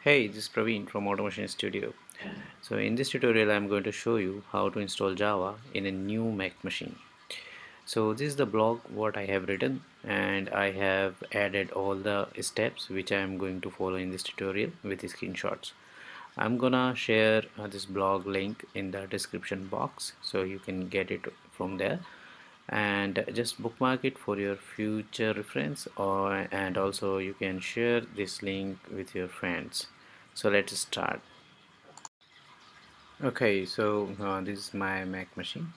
Hey, this is Praveen from Automation Studio. So in this tutorial I'm going to show you how to install Java in a new Mac machine. So this is the blog what I have written, and I have added all the steps which I am going to follow in this tutorial with the screenshots. I'm gonna share this blog link in the description box so you can get it from there, and just bookmark it for your future reference, and also you can share this link with your friends. So let's start. Okay, so this is my Mac machine.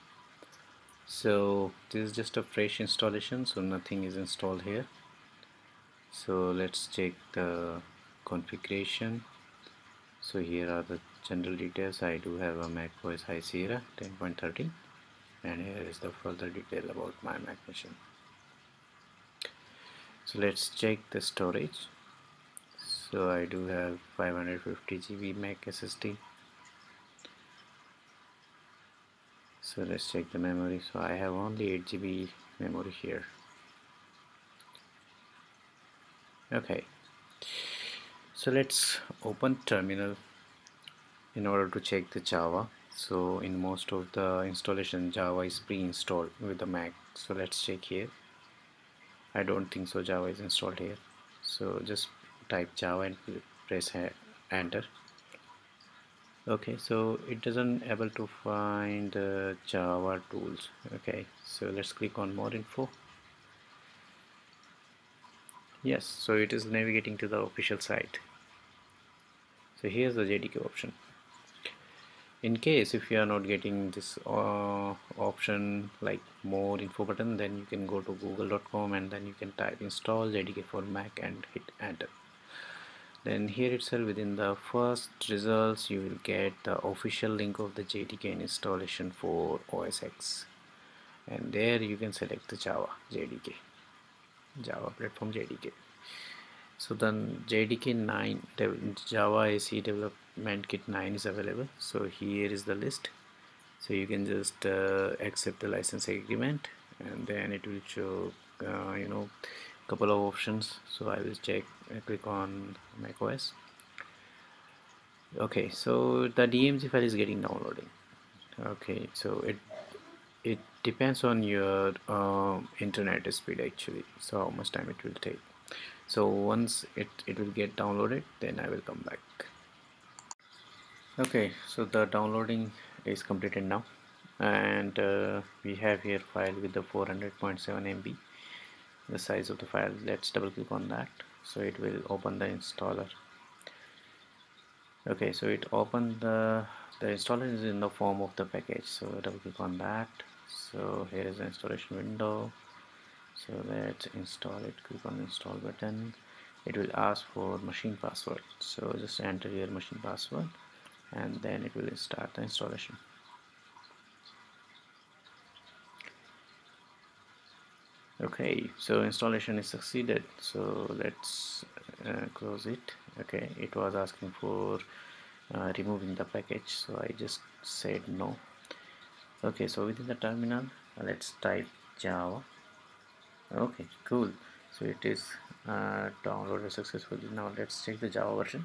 So this is just a fresh installation, so nothing is installed here. So let's check the configuration. So here are the general details. I do have a Mac OS High Sierra 10.13, and here is the further detail about my Mac machine. So let's check the storage. So I do have 550 GB Mac SSD. So let's check the memory. So I have only 8 GB memory here. Okay, so let's open terminal in order to check the Java. So in most of the installation, Java is pre-installed with the Mac. So let's check here. I don't think so Java is installed here. So just type Java and press enter. Okay, so it doesn't able to find Java tools. Okay, so let's click on more info. Yes, so it is navigating to the official site. So here's the JDK option. In case if you are not getting this option like more info button, then you can go to google.com and then you can type install JDK for Mac and hit enter. Then here itself, within the first results, you will get the official link of the JDK installation for OS X, and there you can select the Java JDK, Java platform JDK. So then JDK 9 Java AC development kit 9 is available. So here is the list. So you can just accept the license agreement, and then it will show couple of options. So I will click on macOS. Okay, so the DMG file is getting downloading. Okay, so it depends on your internet speed actually, so how much time it will take. So once it will get downloaded, then I will come back. Okay, so the downloading is completed now, and we have here file with the 400.7 MB, the size of the file. Let's double click on that, so it will open the installer. Okay, so it opened the installer is in the form of the package, so double click on that. So here is the installation window. So let's install it. Click on the install button. It will ask for machine password, so just enter your machine password, and then it will start the installation. Okay, so installation is succeeded, so let's close it. Okay, it was asking for removing the package, so I just said no. Okay, so within the terminal, let's type Java. Okay, cool. So it is downloaded successfully. Now let's check the Java version.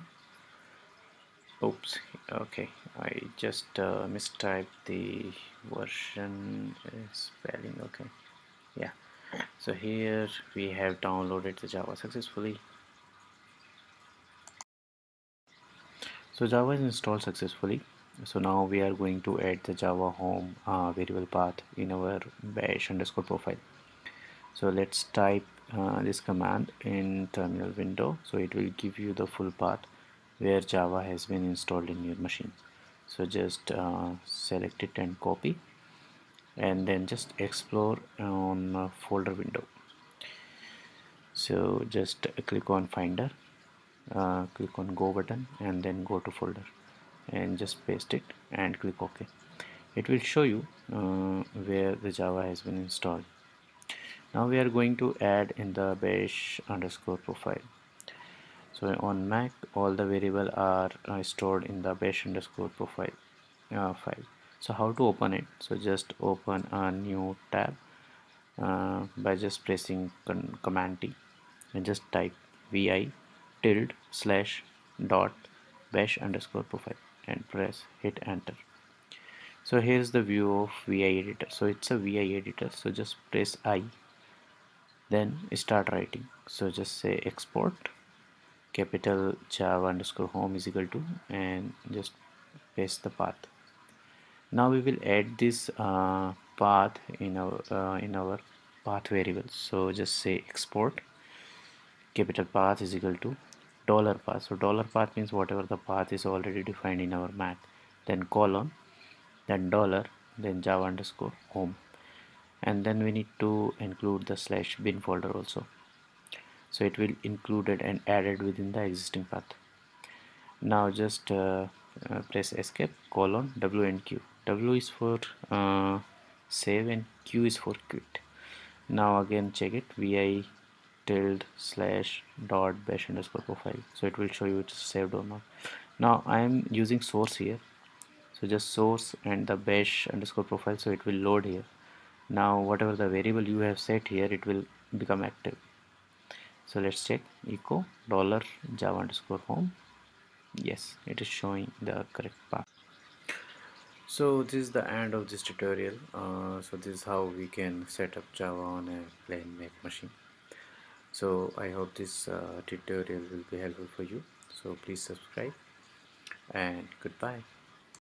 Oops, okay, I just mistyped the version spelling. Okay, yeah, so here we have downloaded the Java successfully. So Java is installed successfully. So now we are going to add the Java home variable path in our bash underscore profile. So let's type this command in terminal window, so it will give you the full path where Java has been installed in your machine. So just select it and copy, and then just explore on folder window. So just click on finder, click on go button, and then go to folder and just paste it and click OK. It will show you where the Java has been installed. Now we are going to add in the bash underscore profile. So on Mac, all the variables are stored in the bash underscore profile file. So how to open it? So just open a new tab by just pressing command T, and just type vi tilde slash dot bash underscore profile and hit enter. So here's the view of VI editor. So it's a VI editor, so just press I, then start writing. So just say export capital Java underscore home is equal to, and just paste the path. Now we will add this path in our path variable. So just say export capital path is equal to dollar path. So dollar path means whatever the path is already defined in our math, then colon, then dollar, then Java underscore home, and then we need to include the slash bin folder also, so it will included and added within the existing path. Now just press escape, colon, W and Q. W is for save and Q is for quit. Now again check it, vi tilde slash dot bash underscore profile, so it will show you it's saved or not. Now I am using source here, so just source and the bash underscore profile, so it will load here. Now whatever the variable you have set here, it will become active. So let's check echo dollar Java underscore home. Yes, it is showing the correct path. So this is the end of this tutorial. So this is how we can set up Java on a plain Mac machine. So I hope this tutorial will be helpful for you. So please subscribe and goodbye.